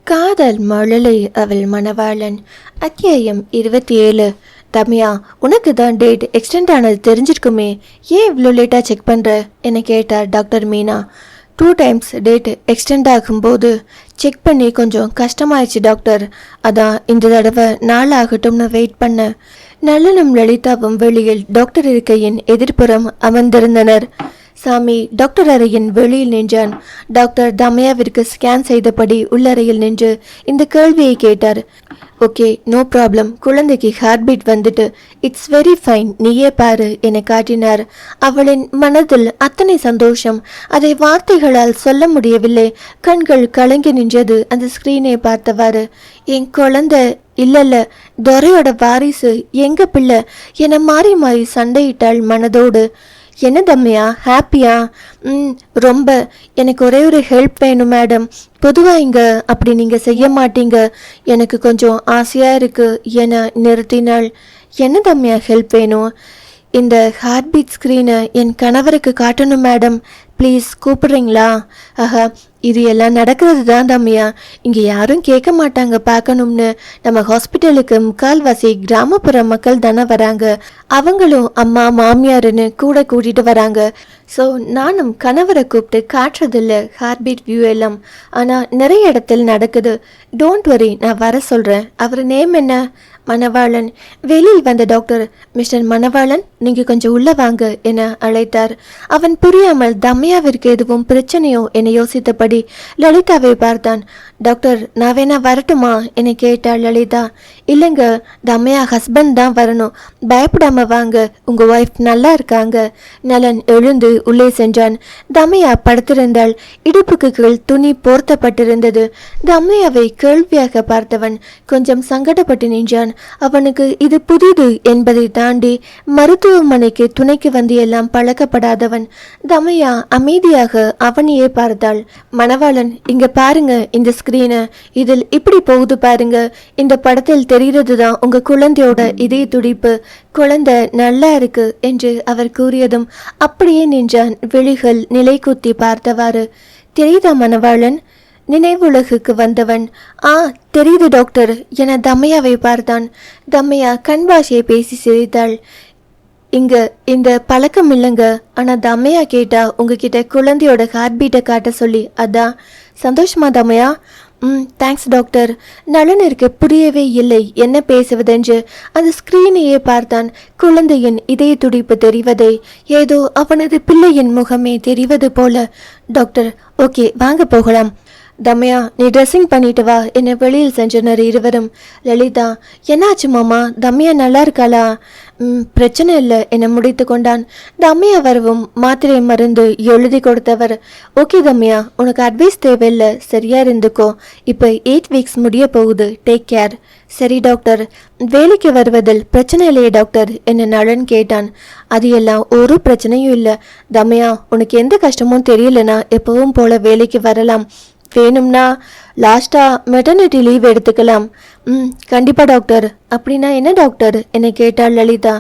காதல் மழலை அவள் மணவாளன். அத்தியாயம் 27. தம்யா, உனக்கு தான் டேட் எக்ஸ்டெண்ட் ஆனது தெரிஞ்சிருக்குமே, ஏன் இவ்வளோ லேட்டாக செக் பண்ணுற என கேட்டார் doctor Meena. 2 times date extend ஆகும்போது செக் பண்ணி கொஞ்சம் கஷ்டமாயிடுச்சு டாக்டர், அதான் இந்த தடவை நாள் ஆகட்டும்னு வெயிட் பண்ண. நளினும் லலிதாவும் வெளியில் டாக்டர் இருக்கையின் எதிர்ப்புறம் அமர்ந்திருந்தனர். சாமி டாக்டர் அறையின் வெளியில் நின்றான். டாக்டர் தமயாவிற்கு ஸ்கேன் செய்தபடி உள்ளறையில் நின்று இந்த கேள்வியை கேட்டார். ஓகே, நோ ப்ராப்ளம், குழந்தைக்கு ஹார்ட் பீட் வந்துட்டு, இட்ஸ் வெரி ஃபைன், நீயே பாரு என காட்டினார். அவளின் மனதில் அத்தனை சந்தோஷம், அதை வார்த்தைகளால் சொல்ல முடியவில்லை. கண்கள் கலங்கி நின்றது அந்த ஸ்கிரீனை பார்த்தவாறு. என் குழந்தை இல்ல துரையோட வாரிசு, எங்க பிள்ளை என மாறி மாறி சண்டையிட்டாள் மனதோடு. என்ன தம்மையா, ஹாப்பியா? ரொம்ப. எனக்கு ஒரே ஒரு ஹெல்ப் வேணும் மேடம். பொதுவாக இங்கே அப்படி நீங்கள் செய்ய மாட்டீங்க, எனக்கு கொஞ்சம் ஆசையாக இருக்குது என நிறுத்தினாள். என்ன தம்மையா ஹெல்ப் வேணும்? இந்த ஹார்ட் பீட் ஸ்க்ரீனை என் கணவருக்கு காட்டணும் மேடம், ப்ளீஸ் கூப்பிடுறீங்களா? ஆஹா, இது எல்லாம் நடக்கிறது தான் தம்மையா, இங்கே யாரும் கேட்க மாட்டாங்க பார்க்கணும்னு. நம்ம ஹாஸ்பிட்டலுக்கு முக்கால்வாசி கிராமப்புற மக்கள் தானே வராங்க, அவங்களும் அம்மா மாமியாருன்னு கூட கூட்டிகிட்டு வராங்க. ஸோ நானும் கணவரை கூப்பிட்டு காட்டுறதில்ல ஹார்ட் பீட் வியூ எல்லாம், ஆனால் நிறைய இடத்தில் நடக்குது. டோன்ட் வரி, நான் வர சொல்கிறேன். அவர் நேம் என்ன? மணவாளன். வெளியில் வந்த டாக்டர், மிஸ்டர் மணவாளன், நீங்கள் கொஞ்சம் உள்ள வாங்க என அழைத்தார். அவன் புரியாமல் தம்மையாவிற்கு எதுவும் பிரச்சனையோ என யோசித்தபடி லலிதாவை பார்த்தான். டாக்டர், நான் வேணா வரட்டுமா என கேட்டாள் லலிதா. இல்லைங்க, தம்மையா ஹஸ்பண்ட் தான் வரணும், பயப்படாம வாங்க, உங்க ஒய்ஃப் நல்லா இருக்காங்க. நலன் எழுந்து உள்ளே சென்றான். தம்மையா படுத்திருந்தாள். இடுப்புக்கு கீழ் துணி போர்த்தப்பட்டிருந்தது. தம்மையாவை கேள்வியாக பார்த்தவன் கொஞ்சம் சங்கடப்பட்டு நின்றான். அவனுக்கு இது புதிது என்பதை தாண்டி மருத்துவமனைக்கு துணைக்கு வந்து எல்லாம் பழக்கப்படாதவன். தம்மையா அமைதியாக அவனையே பார்த்தாள். மணவாளன், இங்க பாருங்க இந்த ஸ்கிரீனை, இதில் இப்படி போகுது பாருங்க, இந்த படத்தில் தெரிகிறது தான் உங்க குழந்தையோட இதய துடிப்பு, குழந்தை நல்லா இருக்கு என்று அவர் கூறியதும் அப்படியே நின்றான், விழிகள் நிலை குத்தி பார்த்தவாறு. தெரியுதா மணவாளன்? நினைவுலகுக்கு வந்தவன், தெரியுது டாக்டர் என தம்மையாவை பார்த்தான். தம்மையா கண் பாஷையை பேசி சிரித்தாள். இங்க இந்த பழக்கம் இல்லைங்க, ஆனா தம்மையா கேட்டா உங்ககிட்ட குழந்தையோட ஹார்ட் பீட்டை காட்ட சொல்லி, அதான். சந்தோஷமா தம்மையா? Thanks doctor. நலனிற்கு புரியவே இல்லை என்ன பேசுவதென்று. அந்த ஸ்கிரீனையே பார்த்தான். குழந்தையின் இதய துடிப்பு தெரிவதை, ஏதோ அவனது பிள்ளையின் முகமே தெரிவது போல. டாக்டர், ஓகே வாங்க போகலாம். தம்மையா, நீ ட்ரெஸ்ஸிங் பண்ணிட்டு வா என்னை வெளியில் சென்றனர் இருவரும். லலிதா, என்னாச்சு மாமா, தம்மையா நல்லா இருக்காளா? பிரச்சனை இல்லை என முடித்து கொண்டான். தம்மையா வரவும் மாத்திரை மருந்து எழுதி கொடுத்தவர். ஓகே தம்மையா, உனக்கு அட்வைஸ் தேவையில்லை, சரியா இருந்துக்கோ, இப்போ 8 வீக்ஸ் முடிய போகுது, டேக் கேர். சரி டாக்டர். வேலைக்கு வருவதில் பிரச்சனை இல்லையே டாக்டர் என்ன நலன் கேட்டான். அது எல்லாம் ஒரு பிரச்சனையும் இல்லை தம்மையா, உனக்கு எந்த கஷ்டமும் தெரியலனா எப்பவும் போல வேலைக்கு வரலாம். வேணும்னா லாஸ்டா மெட்டர்னிட்டி லீவ் எடுத்துக்கலாம். கண்டிப்பா டாக்டர். அப்படின்னா என்ன டாக்டர் என கேட்டாள் லலிதா.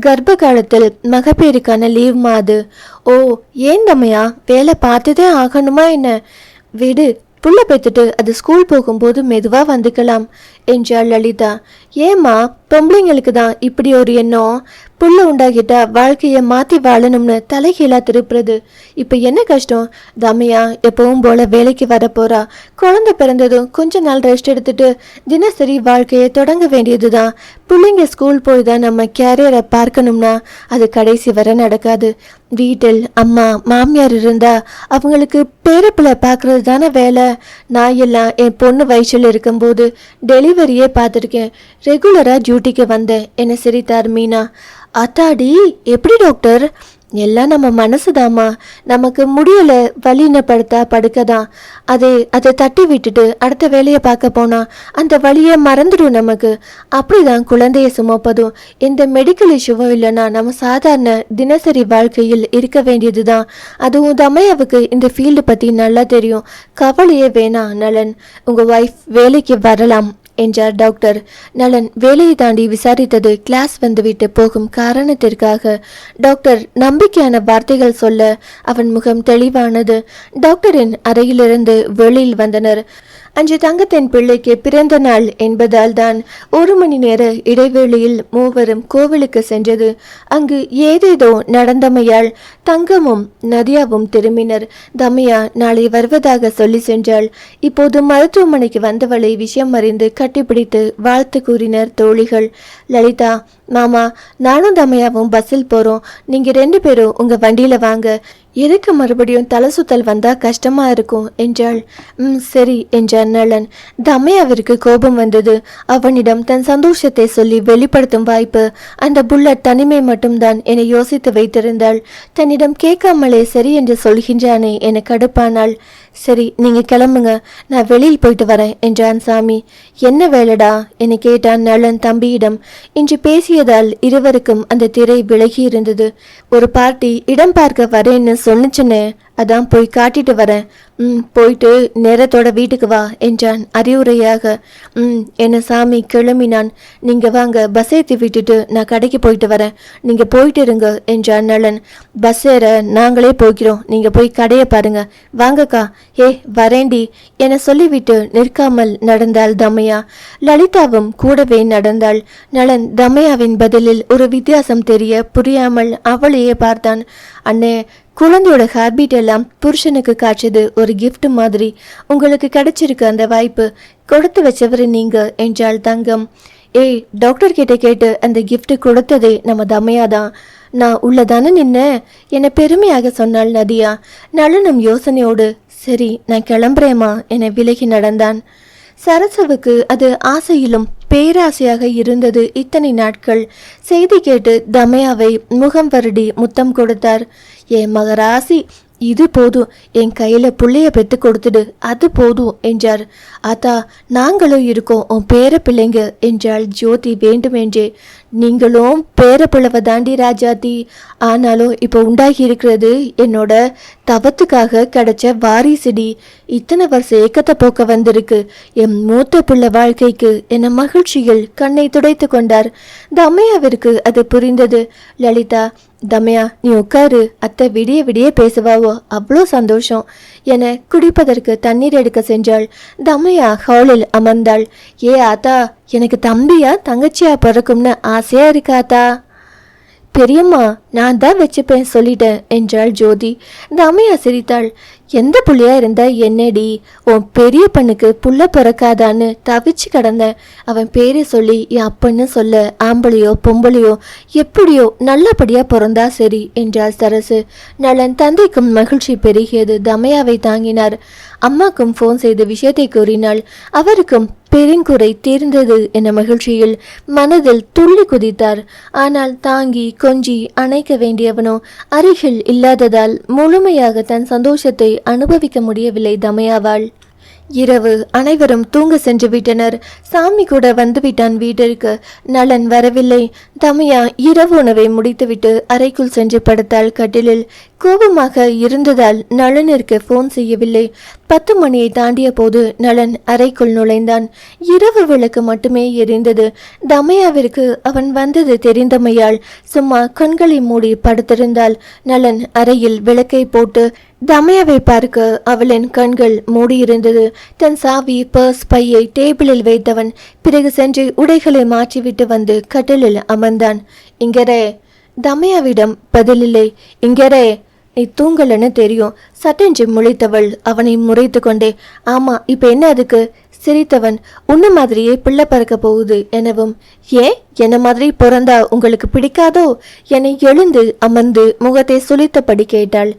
கர்ப்ப காலத்தில் மகப்பேறுக்கான லீவ் மாது. ஓ, ஏன் தம்மையா, வேலை பார்த்ததே ஆகணுமா என்ன? விடு, புள்ள பெற்றுட்டு அது ஸ்கூல் போகும்போது மெதுவா வந்துக்கலாம் என்றாள் லலிதா. ஏமா, பொம்பளைங்களுக்கு தான் இப்படி ஒரு எண்ணம், புள்ள உண்டாகிட்டா வாழ்க்கையை மாற்றி வாழணும்னு தலைகீழா திருப்புறது. இப்போ என்ன கஷ்டம்? தம்மையா எப்பவும் போல வேலைக்கு வரப்போறா. குழந்தை பிறந்ததும் கொஞ்ச நாள் ரெஸ்ட் எடுத்துட்டு தினசரி வாழ்க்கையை தொடங்க வேண்டியது தான். பிள்ளைங்க ஸ்கூல் போய் தான் நம்ம கேரியரை பார்க்கணும்னா அது கடைசி வரை நடக்காது. வீட்டில் அம்மா மாமியார் இருந்தா அவங்களுக்கு பேரப்பிள்ளை பார்க்கறது தானே வேலை. நான் எல்லாம் என் பொண்ணு வயசில் இருக்கும்போது டெலிவரியே பார்த்துருக்கேன், ரெகுலராக டியூட்டிக்கு வந்தேன் என சிரித்தார் மீனா. அத்தாடி, எப்படி டாக்டர்? எல்லாம் நம்ம மனசுதாம்மா, நமக்கு முடியல வலினப்படுத்தா படுக்கதான், அதை தட்டி விட்டுட்டு அடுத்த வேலையை பார்க்க போனா அந்த வழியை மறந்துடும் நமக்கு. அப்படிதான் குழந்தைய சுமப்பதும். எந்த மெடிக்கல் இஷ்யூவும் இல்லைன்னா நம்ம சாதாரண தினசரி வாழ்க்கையில் இருக்க வேண்டியதுதான். அதுவும் தம்மையாவுக்கு இந்த ஃபீல்டு பற்றி நல்லா தெரியும், கவலையே வேணாம் நலன், உங்கள் ஒய்ஃப் வேலைக்கு வரலாம் என்றார் டாக்டர். நலன் வேலையை தாண்டி விசாரித்தது கிளாஸ் வந்துவிட்டு போகும் காரணத்திற்காக. டாக்டர் நம்பிக்கையான வார்த்தைகள் சொல்ல அவன் முகம் தெளிவானது. டாக்டரின் அறையிலிருந்து வெளியில் வந்தனர். அன்று தங்கத்தின் பிள்ளைக்கு பிறந்த நாள் என்பதால் தான் 1 மணி நேர இடைவேளையில் மூவரும் கோவிலுக்கு சென்றது. அங்கு ஏதேதோ நடந்தமையால் தங்கமும் நதியாவும் திரும்பினர். தமையா நாளை வருவதாக சொல்லி சென்றாள். இப்போது மருத்துவமனைக்கு வந்தவளை விஷயம் அறிந்து கட்டிப்பிடித்து வாழ்த்து கூறினர் தோழிகள். லலிதா, மாமா, நானும் தமையாவும் பஸ்ஸில் போறோம். நீங்க 2 பேரும் உங்க வண்டியில வாங்க. எதுக்கு மறுபடியும் தலை சுத்தல் வந்தா கஷ்டமா இருக்கும் என்றாள். சரி என்றான் நளன். தமையாவிற்கு கோபம் வந்தது. அவனிடம் தன் சந்தோஷத்தை சொல்லி வெளிப்படுத்தும் வாய்ப்பு அந்த புல்லட் தனிமை மட்டும்தான் என யோசித்து வைத்திருந்தாள். தன்னிடம் கேட்காமலே சரி என்று சொல்கின்றானே என கடுப்பானாள். சரி, நீங்க கிளம்புங்க, நான் வெளியில் போயிட்டு வரேன் என்றான் சாமி. என்ன வேலைடா என கேட்டான் நளன் தம்பியிடம். இன்று பேசியதால் இருவருக்கும் அந்த திரை விலகி இருந்தது. ஒரு பார்ட்டி இடம் பார்க்க வரேன்னு சொன்னுச்சுன்னு, அதான் போய் காட்டிட்டு வரேன். போயிட்டு நேரத்தோட வீட்டுக்கு வா என்றான் அறிவுரையாக. என சாமி கிளம்பினான். நீங்க வாங்க, பஸ் ஏற்றி விட்டுட்டு நான் கடைக்கு போயிட்டு வரேன், நீங்க போயிட்டு இருங்க என்றான் நளன். பஸ் ஏற நாங்களே போய்க்கிறோம், நீங்க போய் கடையை பாருங்க, வாங்கக்கா. வரேண்டி என சொல்லிவிட்டு நிற்காமல் நடந்தாள் தமையா. லலிதாவும் கூடவே நடந்தாள். நளன் தமையாவின் பதிலில் ஒரு வித்தியாசம் தெரிய புரியாமல் அவளையே பார்த்தான். அண்ணே, குழந்தையோட ஹார்பீட் எல்லாம் புருஷனுக்கு காய்ச்சது ஒரு கிஃப்ட் மாதிரி. உங்களுக்கு கிடைச்சிருக்கு அந்த வாய்ப்பு, கொடுத்து வச்சவரு நீங்க என்றாள் தங்கம். டாக்டர் கிட்ட கேட்டு அந்த கிஃப்ட் கொடுத்ததே நம்ம தமையாதான். நான் உள்ளதானே நின்ன என பெருமையாக சொன்னாள் நதியா. நளனும் யோசனையோடு சரி நான் கிளம்புறேமா என விலகி நடந்தான். சரசுவுக்கு அது ஆசையிலும் பேராசையாக இருந்தது. இத்தனை நாட்கள் செய்தி கேட்டு தமையாவை முகம் வருடி முத்தம் கொடுத்தார். என் மகராசி, இது போதும், என் கையில புள்ளைய பெத்து கொடுத்துடு, அது போதும் என்றார். ஆத்தா, நாங்களும் இருக்கோம் உன் பேர பிள்ளைங்க என்றாள் ஜோதி வேண்டுமென்றே. நீங்களும் பேர பிள்ளவை தாண்டி ராஜாத்தி, ஆனாலும் இப்போ உண்டாகி இருக்கிறது என்னோட தவத்துக்காக கிடைச்ச வாரிசுடி. இத்தனை வருஷம் ஏக்கத்தை போக்க வந்திருக்கு என் மூத்த பிள்ளை வாழ்க்கைக்கு என மகிழ்ச்சியில் கண்ணை துடைத்து கொண்டார். தமையாவிற்கு அது புரிந்தது. லலிதா, தமையா நீ உட்காரு, அத்தை விடிய விடிய பேசுவாவோ, அவ்வளோ சந்தோஷம் என குடிப்பதற்கு தண்ணீர் எடுக்க சென்றாள். தமையா ஹாலில் அமர்ந்தாள். ஆத்தா, எனக்கு தம்பியா தங்கச்சியா பிறக்கும்னு ஆசையா இருக்காத்தா? பெரியம்மா, நான் தான் வச்சுப்பேன் சொல்லிட்டேன் என்றாள் ஜோதி. தமையா சிரித்தாள். எந்த புள்ளையா இருந்தா என்னடி, உன் பெரிய பண்ணுக்கு புள்ள பிறக்காதான்னு தவிச்சு கிடந்தேன். அவன் பேரை சொல்லி என் அப்பன்னு சொல்ல, ஆம்பளையோ பொம்பளையோ எப்படியோ நல்லபடியா பிறந்தா சரி என்றாள் சரசு. நளன் தந்தைக்கும் மகிழ்ச்சி பெருகியது. தமையாவை தாங்கினார். அம்மாக்கும் போன் செய்து விஷயத்தை கூறினாள். அவருக்கும் பெருங்குறை தீர்ந்தது என மகிழ்ச்சியில் மனதில் துள்ளி குதித்தார். ஆனால் தாங்கி கொஞ்சி அணைக்க வேண்டியவனோ அருகில் இல்லாததால் முழுமையாக தன் சந்தோஷத்தை அனுபவிக்க முடியவில்லை தமையாவாள். இரவு அனைவரும் தூங்க சென்று விட்டனர். சாமி கூட வந்துவிட்டான் வீட்டிற்கு. நளன் வரவில்லை. தமையா இரவு உணவை முடித்துவிட்டு அறைக்குள் சென்று படுத்தாள் கட்டிலில். கோபமாக இருந்ததால் நளனிற்கு போன் செய்யவில்லை. 10 மணியை தாண்டிய போது நளன் அறைக்குள் நுழைந்தான். இரவு விளக்கு மட்டுமே எரிந்தது. தமையாவிற்கு அவன் வந்தது தெரிந்தமையால் சும்மா கண்களை மூடி படுத்திருந்தாள். நளன் அறையில் விளக்கை போட்டு தமையாவை பார்க்க அவளின் கண்கள் மூடியிருந்தது. தன் சாவி பர்ஸ் பையை டேபிளில் வைத்தவன் பிறகு சென்று உடைகளை மாற்றிவிட்டு வந்து கட்டிலில் அமர்ந்தான். இங்கரே. தமையாவிடம் பதிலில்லை. இங்கரே, நீ தூங்கலன்னு தெரியும் சட்டென்று முளைத்தவள் அவனை முறைத்து கொண்டே. ஆமா, இப்ப என்ன அதுக்கு? சிரித்தவன். உன்ன மாதிரியே பிள்ளை பறக்க போகுது எனவும். ஏன் என்ன மாதிரி பிறந்தா உங்களுக்கு பிடிக்காதோ என எழுந்து அமர்ந்து முகத்தை சுளித்தபடி கேட்டாள்.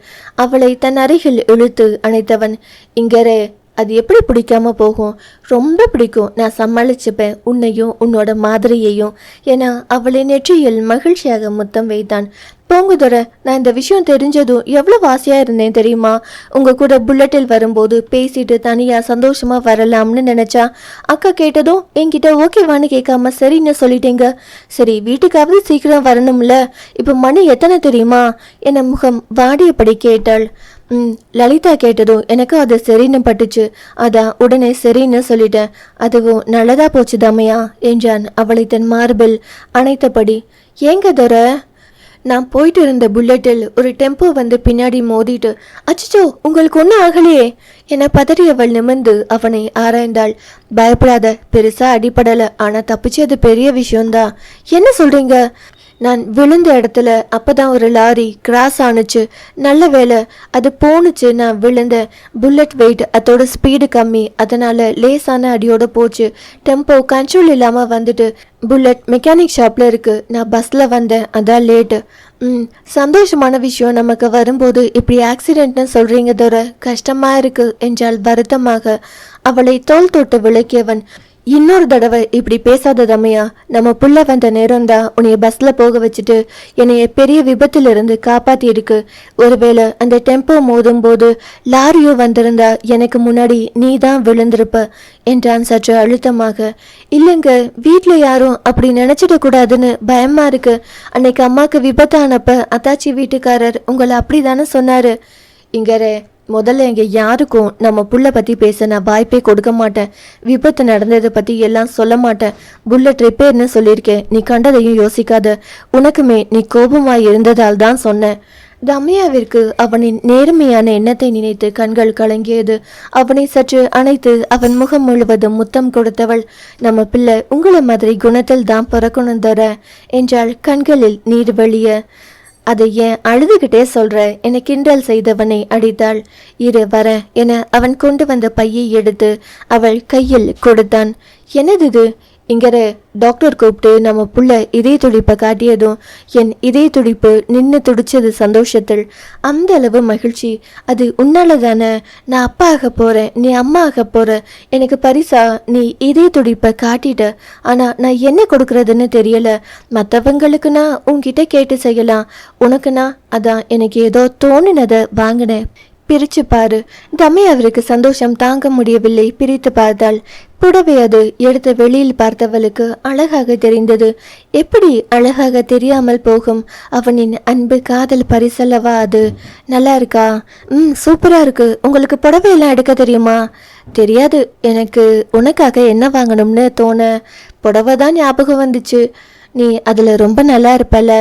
அவளை தன் அருகில் இழுத்து அணைத்தவன். இங்கரே, அது எப்படி பிடிக்காம போகும்? ரொம்ப பிடிக்கும், நான் சமாளிச்சுப்பேன் உன்னையும் உன்னோட மாதிரியையும் என அவளை நெற்றியில் மகிழ்ச்சியாக முத்தம் வைத்தான். போங்குதுர, நான் இந்த விஷயம் தெரிஞ்சதும் எவ்வளவு ஆசையா இருந்தேன் தெரியுமா? உங்க கூட புல்லட்டில் வரும்போது பேசிட்டு தனியா சந்தோஷமா வரலாம்னு நினைச்சா, அக்கா கேட்டதும் என்கிட்ட ஓகேவான்னு கேட்காம சரின்னு சொல்லிட்டேங்க. சரி, வீட்டுக்காவது சீக்கிரம் வரணும்ல. இப்ப மணி எத்தனை தெரியுமா என முகம் வாடியபடி கேட்டாள். லலிதா கேட்டதும் எனக்கு அது சரின்னு பட்டுச்சு, அதான் உடனே சரின்னு சொல்லிட்டேன். அதுவும் நல்லதா போச்சு தமையா என்றான் அவளை தன் மார்பில் அணைத்தபடி. ஏங்க தோர? நான் போயிட்டு இருந்த புல்லட்டில் ஒரு டெம்போ வந்து பின்னாடி மோதிட்டு, அச்சோ உங்களுக்கு ஒன்றும் ஆகலையே என பதறியவள் நிமிர்ந்து அவனை ஆராய்ந்தாள். பயப்படாத, பெருசா அடிபடல, ஆனா தப்பிச்சது பெரிய விஷயம்தான். என்ன சொல்றீங்க? நான் விழுந்த இடத்துல அப்பதான் ஒரு லாரி கிராஸ் ஆணுச்சு. நல்ல வேலை அது போணுச்சு. நான் விழுந்த புல்லட் வெயிட், அதோட ஸ்பீடு கம்மி, அதனால லேசான அடியோட போச்சு. டெம்போ கண்ட்ரோல் இல்லாம வந்துட்டு. புல்லட் மெக்கானிக் ஷாப்ல இருக்கு. நான் பஸ்ல வந்தேன், அதான் லேட்டு. சந்தோஷமான விஷயம் நமக்கு வரும்போது இப்படி ஆக்சிடென்ட்னு சொல்றீங்க தோற, கஷ்டமா இருக்கு என்றால் வருத்தமாக. அவளை தோள் தொட்டு விளக்கியவன், இன்னொரு தடவை இப்படி பேசாத தமையா. நம்ம புள்ள வந்த நேரம் தான் உன்னைய பஸ்ல போக வச்சுட்டு என்னைய பெரிய விபத்திலிருந்து காப்பாத்தி இருக்கு. ஒருவேளை அந்த டெம்போ மோதும் போது லாரியோ வந்திருந்தா எனக்கு முன்னாடி நீ தான் விழுந்திருப்ப என்றான் சற்று அழுத்தமாக. இல்லைங்க, வீட்டுல யாரும் அப்படி நினைச்சிட கூடாதுன்னு பயமா இருக்கு. அன்னைக்கு அம்மாக்கு விபத்தானப்ப அத்தாச்சி வீட்டுக்காரர் உங்களை அப்படிதானே சொன்னாரு. இங்கரே, முதல்ல எங்க யாருக்கும் நம்ம புள்ள பத்தி பேச நான் வாய்ப்பே கொடுக்க மாட்டேன். விபத்து நடந்ததை பத்தி எல்லாம் சொல்ல மாட்டேன். புல்லட் ரிப்பேர்னு சொல்லியிருக்கேன். நீ கண்டதையும் யோசிக்காத. உனக்குமே நீ கோபமாய் இருந்ததால் தான் சொன்னேன். தமையாவிற்கு அவனின் நேர்மையான எண்ணத்தை நினைத்து கண்கள் கலங்கியது. அவனை சற்று அணைத்து அவன் முகம் முழுவதும் முத்தம் கொடுத்தவள், நம்ம பிள்ளை உங்களை மாதிரி குணத்தில் தான் பிறக்கணும் தர என்றாள், கண்களில் நீர் வெளிய. அதை ஏன் அழுதுகிட்டே சொல்ற என கிண்டல் செய்தவனை அடித்தாள். இரு வர என அவன் கொண்டு வந்த பையை எடுத்து அவள் கையில் கொடுத்தான். என்னது இது? இங்கர டாக்டர் கூப்பிட்டு நம்ம புள்ள இதய துடிப்பை காட்டியதும் என் இதய துடிப்பு நின்று துடிச்சது சந்தோஷத்தில். அந்த அளவு மகிழ்ச்சி. அது உன்னால தானே. நான் அப்பா ஆக போறேன், நீ அம்மா ஆக போற. எனக்கு பரிசா நீ இதய துடிப்பை காட்டிட்ட. ஆனா நான் என்ன கொடுக்கறதுன்னு தெரியல. மற்றவங்களுக்குன்னா உன்கிட்ட கேட்டு செய்யலாம், உனக்குன்னா அதான் எனக்கு ஏதோ தோணினதை வாங்கினேன். பிரிச்சு பாரு. தம்மை அவருக்கு சந்தோஷம் தாங்க முடியவில்லை. பிரித்து பார்த்தாள். புடவை அது எடுத்து வெளியில் பார்த்தவளுக்கு அழகாக தெரிந்தது. எப்படி அழகாக தெரியாமல் போகும்? அவனின் அன்பு காதல் பரிசல்லவா அது. நல்லா இருக்கா? சூப்பரா இருக்கு. உங்களுக்கு புடவையெல்லாம் எடுக்க தெரியுமா? தெரியாது. எனக்கு உனக்காக என்ன வாங்கணும்னு தோண புடவை தான் ஞாபகம் வந்துச்சு. நீ அதுல ரொம்ப நல்லா இருப்பல.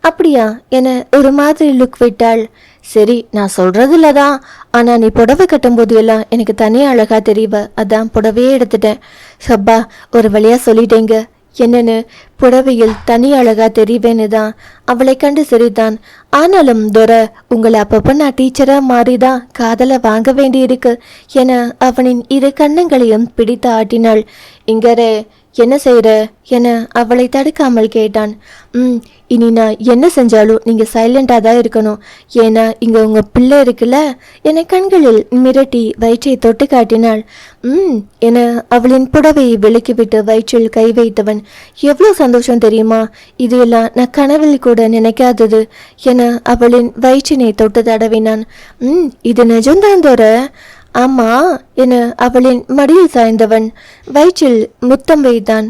அப்படியா என ஒரு மாதிரி லுக் விட்டாள். சரி, நான் சொல்றதுல தான். ஆனா நீ புடவை கட்டும்போது எல்லாம் எனக்கு தனியாக அழகா தெரியவ, அதான் புடவையே எடுத்துட்டேன். ஹப்பா, ஒரு வழியா சொல்லிட்டேங்க. என்னன்னு? புடவையில் தனி அழகா தெரிவேன்னு தான். அவளை கண்டு சிரித்தான். ஆனாலும் துர, உங்களை அப்பப்போ நான் டீச்சரா மாறிதான் காதலை வாங்க வேண்டி இருக்கு என அவனின் இரு கண்ணங்களையும் பிடித்து ஆட்டினாள். இங்கரே, என்ன செய்யற என அவளை தடுக்காமல் கேட்டான். இனி நான் என்ன செஞ்சாலும் நீங்க சைலண்டா தான் இருக்கணும். ஏன்னா இங்க உங்க பிள்ளை இருக்குல்ல என கண்களில் மிரட்டி வயிற்றை தொட்டு காட்டினாள். என அவளின் புடவையை விலக்கிவிட்டு வயிற்றில் கை வைத்தவன், எவ்வளோ சந்தோஷம் தெரியுமா? இது எல்லாம் நான் கனவில் கூட நினைக்காதது என அவளின் வயிற்றினை தொட்டு தடவினான். இது நிஜம்தான் தோற. ஆமா என அவளின் மடியில் சாய்ந்தவன் வயிற்றில் முத்தம் வைத்தான்.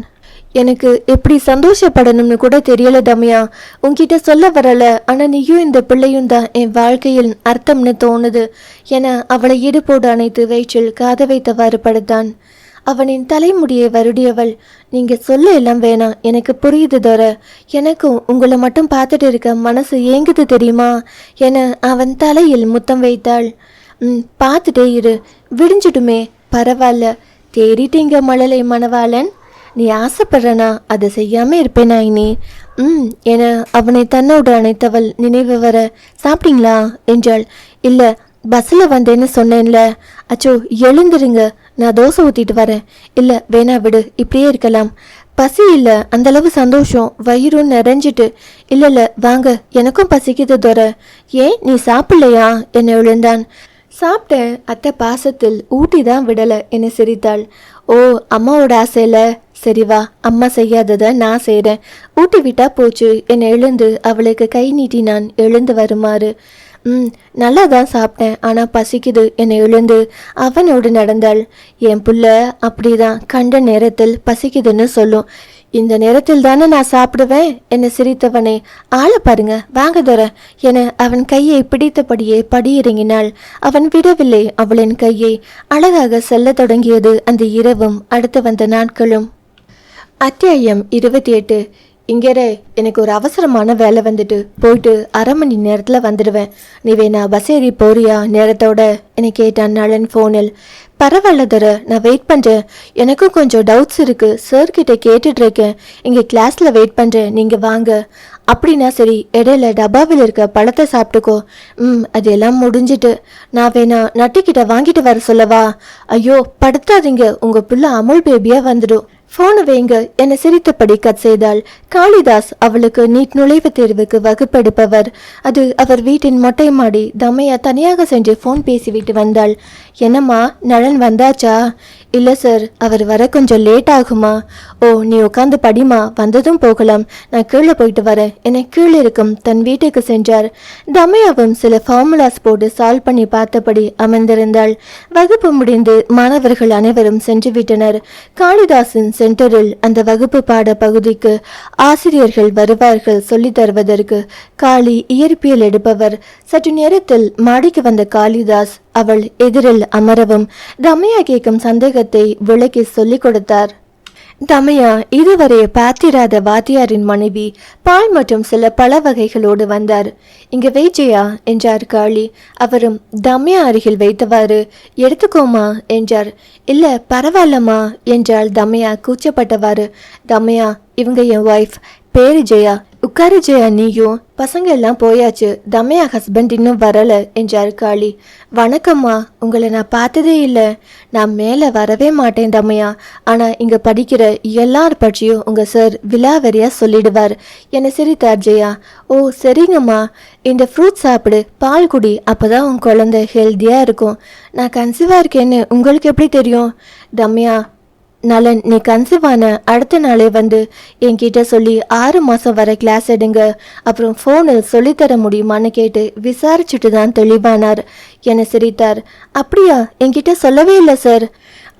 எனக்கு எப்படி சந்தோஷப்படணும்னு கூட தெரியல தமையா. உன்கிட்ட சொல்ல வரல, ஆனா நீயும் இந்த பிள்ளையும் தான் என் வாழ்க்கையில் அர்த்தம்னு தோணுது என அவளை இடுப்போடு அணைத்து வயிற்றில் காத வைத்தவாறு படுத்தான். அவனின் தலைமுடியை வருடியவள், நீங்க சொல்ல எல்லாம் வேணாம், எனக்கு புரியுது தோற. எனக்கும் உங்களை மட்டும் பார்த்துட்டு இருக்க மனசு ஏங்குது தெரியுமா என அவன் தலையில் முத்தம் வைத்தாள். பார்த்துட்டே இரு, விடிஞ்சிடுமே, பரவாயில்ல. தேடிட்டீங்க மழலை மணவாளன். நீ ஆசைப்படுறனா அதை செய்யாம இருப்பேனா இனி? என அவனை தன்னோடு அணைத்தவள் நினைவு வர, சாப்பிட்டீங்களா என்றாள். இல்ல, பஸ்ல வந்தேன்னு சொன்னேன்ல. அச்சோ, எழுந்துருங்க, நான் தோசை ஊத்திட்டு வரேன். இல்ல வேணா விடு, இப்படியே இருக்கலாம். பசி இல்ல, அந்த அளவு சந்தோஷம், வயிறும் நிறைஞ்சிட்டு. இல்ல வாங்க, எனக்கும் பசிக்குது தோற. ஏன் நீ சாப்பிடலையா என எழுந்தான். சாப்பிட்டேன், அத்தை பாசத்தில் ஊட்டி தான் விடல என சிரித்தாள். ஓ, அம்மாவோட ஆசையில. சரி வா, அம்மா செய்யாததை நான் செய்கிறேன், ஊட்டி விட்டா போச்சு என எழுந்து அவளுக்கு கை நீட்டினான் எழுந்து வருமாறு. நல்லா தான் சாப்பிட்டேன், ஆனால் பசிக்குது என எழுந்து அவனோடு நடந்தாள். என் புள்ள அப்படிதான், கண்ட நேரத்தில் பசிக்குதுன்னு சொல்லும். இந்த நேரத்தில் தானே நான் சாப்பிடுவேன் என சிரித்தவனை, ஆளை பாருங்க, வாங்க தர என அவன் கையை பிடித்தபடியே படியிறங்கினாள். அவன் விடவில்லை அவளின் கையை. அழகாக செல்ல தொடங்கியது அந்த இரவும் அடுத்து வந்த நாட்களும். அத்தியாயம் 28. இங்கேரே, எனக்கு ஒரு அவசரமான வேலை வந்துட்டு போயிட்டு 1/2 மணி நேரத்தில் வந்துடுவேன். நீ வேணா பஸ் ஏறி போறியா நேரத்தோட என்னை கேட்டான் நலன் ஃபோனில். பரவாயில்ல தர, நான் வெயிட் பண்ணுறேன். எனக்கும் கொஞ்சம் டவுட்ஸ் இருக்குது, சார்கிட்ட கேட்டுட்ருக்கேன். இங்கே கிளாஸில் வெயிட் பண்ணுறேன், நீங்கள் வாங்க. அப்படின்னா சரி, இடையில டப்பாவில் இருக்க பழத்தை சாப்பிட்டுக்கோ. அது எல்லாம் முடிஞ்சிட்டு. நான் வேணா நட்டிக்கிட்ட வாங்கிட்டு வர சொல்லவா? ஐயோ படுத்தாதீங்க, உங்கள் பிள்ளை அமுல் பேபியாக வந்துடும். ஃபோனை வைங்க என சிரித்தபடி கட் செய்தாள். காளிதாஸ் அவளுக்கு நீட் நுழைவுத் தேர்வுக்கு வகுப்பெடுப்பவர். அது அவர் வீட்டின் மொட்டை மாடி. தமையா தனியாக சென்று ஃபோன் பேசிவிட்டு வந்தாள். என்னம்மா, நலன் வந்தாச்சா? இல்லை சார், அவர் வர கொஞ்சம் லேட் ஆகுமா? ஓ, நீ உட்காந்து படிமா, வந்ததும் போகலாம். நான் கீழே போயிட்டு வரேன் என கீழே இருக்கும் தன் வீட்டுக்கு சென்றார். தமையாவும் சில ஃபார்முலாஸ் போட்டு சால்வ் பண்ணி பார்த்தபடி அமர்ந்திருந்தாள். வகுப்பு முடிந்து மாணவர்கள் அனைவரும் சென்று விட்டனர். காளிதாசின் சென்டரில் அந்த வகுப்பு பாட பகுதிக்கு ஆசிரியர்கள் வருவார்கள் சொல்லித் தருவதற்கு. காளி இயற்பியல் எடுப்பவர். சற்று நேரத்தில் மாடிக்கு வந்த காளிதாஸ் அவள் எதிரில் அமரவும் தமையா கேட்கும் சந்தேகத்தை விளக்கி சொல்லிக் கொடுத்தார். தமையா இதுவரை பார்த்திராத வாத்தியாரின் மனைவி பால் மற்றும் சில பழ வகைகளோடு வந்தார். இங்க வெயிஜயா என்றார் காளி. அவரும் தமையா அருகில் வைத்தவாறு எடுத்துக்கோமா என்றார். இல்ல பரவாயில்லம்மா என்றாள் தமையா கூச்சப்பட்டவாறு. தமையா, இவங்க என் ஒய்ஃப், பேரு ஜெயா. உட்காரு ஜெயா, நீயும். பசங்க எல்லாம் போயாச்சு, தமையா ஹஸ்பண்ட் இன்னும் வரல என்றார் காளி. வணக்கம்மா, உங்களை நான் பார்த்ததே இல்லை. நான் மேலே வரவே மாட்டேன் தமையா. ஆனால் இங்கே படிக்கிற எல்லார் பற்றியும் உங்கள் சார் விலாவரியா சொல்லிடுவார் என சிரித்தார் ஜெயா. ஓ சரிங்கம்மா, இந்த ஃப்ரூட் சாப்பிடு, பால் குடி, அப்போதான் உன் குழந்தை ஹெல்த்தியாக இருக்கும். நான் கன்சீவாக இருக்கேன்னு உங்களுக்கு எப்படி தெரியும்? தமையா, நலன் நீ கன்சீவான அடுத்த நாளே வந்து என்கிட்ட சொல்லி 6 மாதம் வர கிளாஸ் எடுங்க, அப்புறம் ஃபோனில் சொல்லித்தர முடியுமான்னு கேட்டு விசாரிச்சுட்டு தான் தெளிவானார் என சிரித்தார். அப்படியா, என்கிட்ட சொல்லவே இல்லை சார்.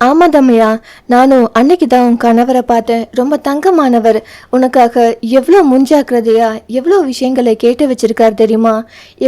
ஆமாம் தமையா, நானும் அன்னைக்கு தான் உன் கணவரை பார்த்தேன். ரொம்ப தங்கமானவர். உனக்காக எவ்வளோ முன்ஜாக்கிரதையா எவ்வளோ விஷயங்களை கேட்டு வச்சிருக்கார் தெரியுமா?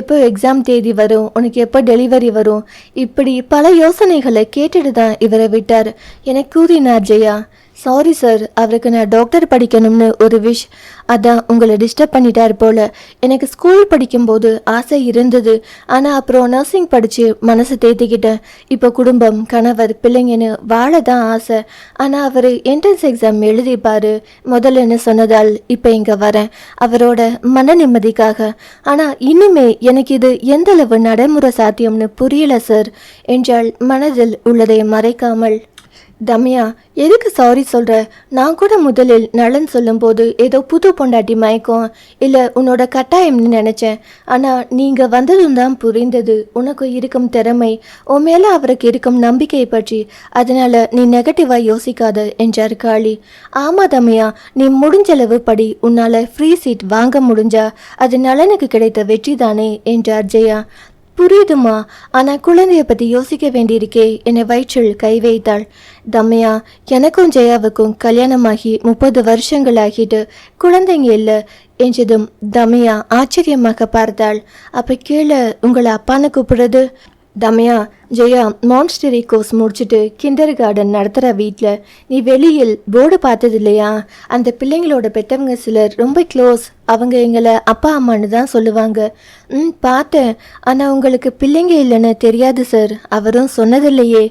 எப்போ எக்ஸாம் தேதி வரும், உனக்கு எப்போ டெலிவரி வரும், இப்படி பல யோசனைகளை கேட்டுட்டு தான் இவரை விட்டார் என கூறினார் ஜெயா. சாரி சார், அவருக்கு நான் டாக்டர் படிக்கணும்னு ஒரு விஷ், அதான் உங்களை டிஸ்டர்ப் பண்ணிட்டார் போல. எனக்கு ஸ்கூல் படிக்கும்போது ஆசை இருந்தது, ஆனால் அப்புறம் நர்சிங் படித்து மனசை தேத்திக்கிட்டேன். இப்போ குடும்பம், கணவர், பிள்ளைங்கன்னு வாழ தான் ஆசை. ஆனால் அவர் என்ட்ரன்ஸ் எக்ஸாம் எழுதிப்பார் முதல்லன்னு சொன்னதால் இப்போ இங்கே வரேன் அவரோட மன நிம்மதிக்காக. ஆனால் இனிமே எனக்கு இது எந்தளவு நடைமுறை சாத்தியம்னு புரியல சார் என்றால் மனதில் உள்ளதை மறைக்காமல். தமையா, எதுக்கு சாரி சொல்கிற? நான் கூட முதலில் நலன் சொல்லும்போது ஏதோ புது பொண்டாட்டி மயக்கம் இல்லை உன்னோட கட்டாயம்னு நினச்சேன். ஆனால் நீங்கள் வந்ததும் தான் புரிந்தது உனக்கு இருக்கும் திறமை, உன் மேலே அவருக்கு இருக்கும் நம்பிக்கை பற்றி. அதனால் நீ நெகட்டிவாக யோசிக்காத என்றார் காளி. ஆமாம் தமையா, நீ முடிஞ்சளவு படி. உன்னால் ஃப்ரீ சீட் வாங்க முடிஞ்சா அது நலனுக்கு கிடைத்த வெற்றி தானே என்றார் ஜெயா. புரியுதுமா, ஆனால் குழந்தைய பற்றி யோசிக்க வேண்டியிருக்கே என வயிற்றில் கை வைத்தாள். தமையா, எனக்கும் ஜெயாவுக்கும் கல்யாணமாகி 30 வருஷங்கள் ஆகிட்டு குழந்தைங்க இல்லை என்றதும் தமையா ஆச்சரியமாக பார்த்தாள். அப்போ கீழே உங்களை அப்பான்னு கூப்பிடுறது? தமையா, ஜெயா மான்ஸ்டரி கோர்ஸ் முடிச்சுட்டு கிண்டர் கார்டன் நடத்துகிற வீட்டில் நீ வெளியில் போர்டு பார்த்தது இல்லையா? அந்த பிள்ளைங்களோட பெற்றவங்க சிலர் ரொம்ப க்ளோஸ். அவங்க எங்களை அப்பா அம்மான்னு தான் சொல்லுவாங்க. பார்த்தேன். ஆனால் உங்களுக்கு பிள்ளைங்க இல்லைன்னு தெரியாது சார். அவரும் சொன்னதில்லையே.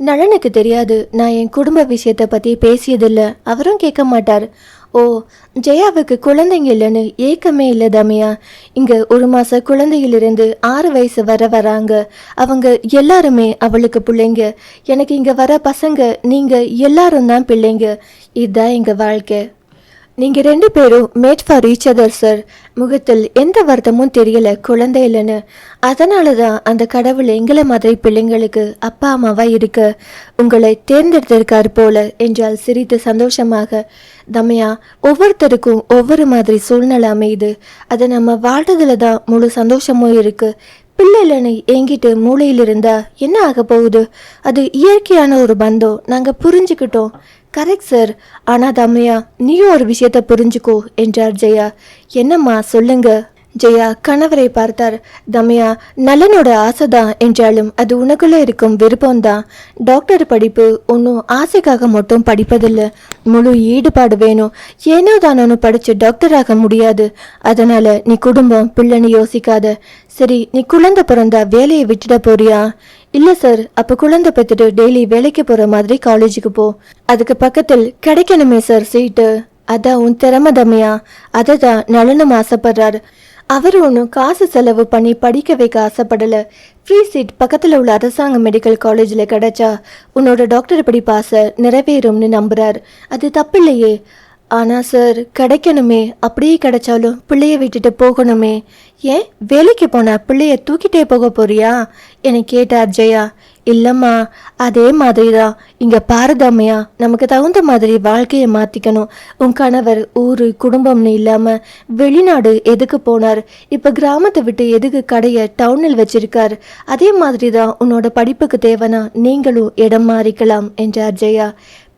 நலனுக்கு தெரியாது. நான் என் குடும்ப விஷயத்தை பற்றி பேசியதில்லை, அவரும் கேட்க மாட்டார். ஓ, ஜெயாவுக்கு குழந்தைங்க இல்லைன்னு ஏக்கமே இல்லை தமையா. இங்கே 1 மாத குழந்தையிலிருந்து 6 வயசு வராங்க. அவங்க எல்லாருமே அவளுக்கு பிள்ளைங்க. எனக்கு இங்கே வர பசங்க நீங்கள் எல்லாரும் தான் பிள்ளைங்க. இதுதான் எங்கள் வாழ்க்கை. நீங்கள் 2 பேரும் made for each other sir. முகத்தில் எந்த வருத்தமும் தெரியல குழந்தை இல்லைன்னு. அதனால தான் அந்த கடவுள் எங்களை மாதிரி பிள்ளைங்களுக்கு அப்பா அம்மாவா இருக்க உங்களை தேர்ந்தெடுத்திருக்கார் போல என்றால் சிரித்து சந்தோஷமாக. தமையா, ஒவ்வொருத்தருக்கும் ஒவ்வொரு மாதிரி சூழ்நிலை அமையுது. அதை நம்ம வாழ்றதுல தான் முழு சந்தோஷமும் இருக்கு. பிள்ளை இல்லைன்னு என்கிட்ட மூளையில் இருந்தா என்ன ஆக போகுது? அது இயற்கையான ஒரு பந்தம், நாங்கள் புரிஞ்சுக்கிட்டோம். Correct sir. ஆனால் தமையா, நீயும் ஒரு விஷயத்த புரிஞ்சுக்கோ என்றார் ஜெயா. என்னம்மா சொல்லுங்க. ஜெயா கணவரை பார்த்தார். தமயா, நலனோட ஆசைதான் என்றாலும் அது உனக்குள்ள இருக்கும் விருப்பம்தான். டாக்டர் படிப்பு ஒன்றும் ஆசைக்காக மட்டும் படிப்பதில்லை, முழு ஈடுபாடு வேணும். ஏனோ தானோன்னு படிச்சு டாக்டர் ஆக முடியாது. அதனால நீ குடும்பம் பிள்ளைன்னு யோசிக்காத. சரி, நீ குழந்தை பிறந்தா வேலையை விட்டுட போறியா? இல்லை சார், அப்போ குழந்தை பெற்றுட்டு டெய்லி வேலைக்கு போகிற மாதிரி காலேஜுக்கு போ. அதுக்கு பக்கத்தில் கிடைக்கணுமே சார் சீட்டு. அதான் உன் திறமை தமையா. அதை தான் நலனும் ஆசைப்படுறாரு. அவர் ஒன்றும் காசு செலவு பண்ணி படிக்க வைக்க ஆசைப்படலை. ஃப்ரீ சீட் பக்கத்தில் உள்ள அரசாங்க மெடிக்கல் காலேஜில் கிடைச்சா உன்னோட டாக்டர் படிப்பு ஆசை நிறைவேறும்னு நம்புறார். அது தப்பில்லையே. ஆனால் சார், கிடைக்கணுமே. அப்படியே கிடைச்சாலும் பிள்ளைய விட்டுட்டு போகணுமே. ஏன் வேலைக்கு போனா பிள்ளைய தூக்கிட்டே போக போறியா என கேட்டார் ஜெயா. இல்லைம்மா, அதே மாதிரி தான் இங்கே பாரதாமையா. நமக்கு தகுந்த மாதிரி வாழ்க்கையை மாற்றிக்கணும். உன் கணவர் ஊர் குடும்பம்னு இல்லாமல் வெளிநாடு எதுக்கு போனார்? இப்போ கிராமத்தை விட்டு எதுக்கு கடையை டவுனில் வச்சிருக்கார்? அதே மாதிரி தான் உன்னோட படிப்புக்கு தேவைன்னா நீங்களும் இடம் மாறிக்கலாம் என்றார் ஜெயா.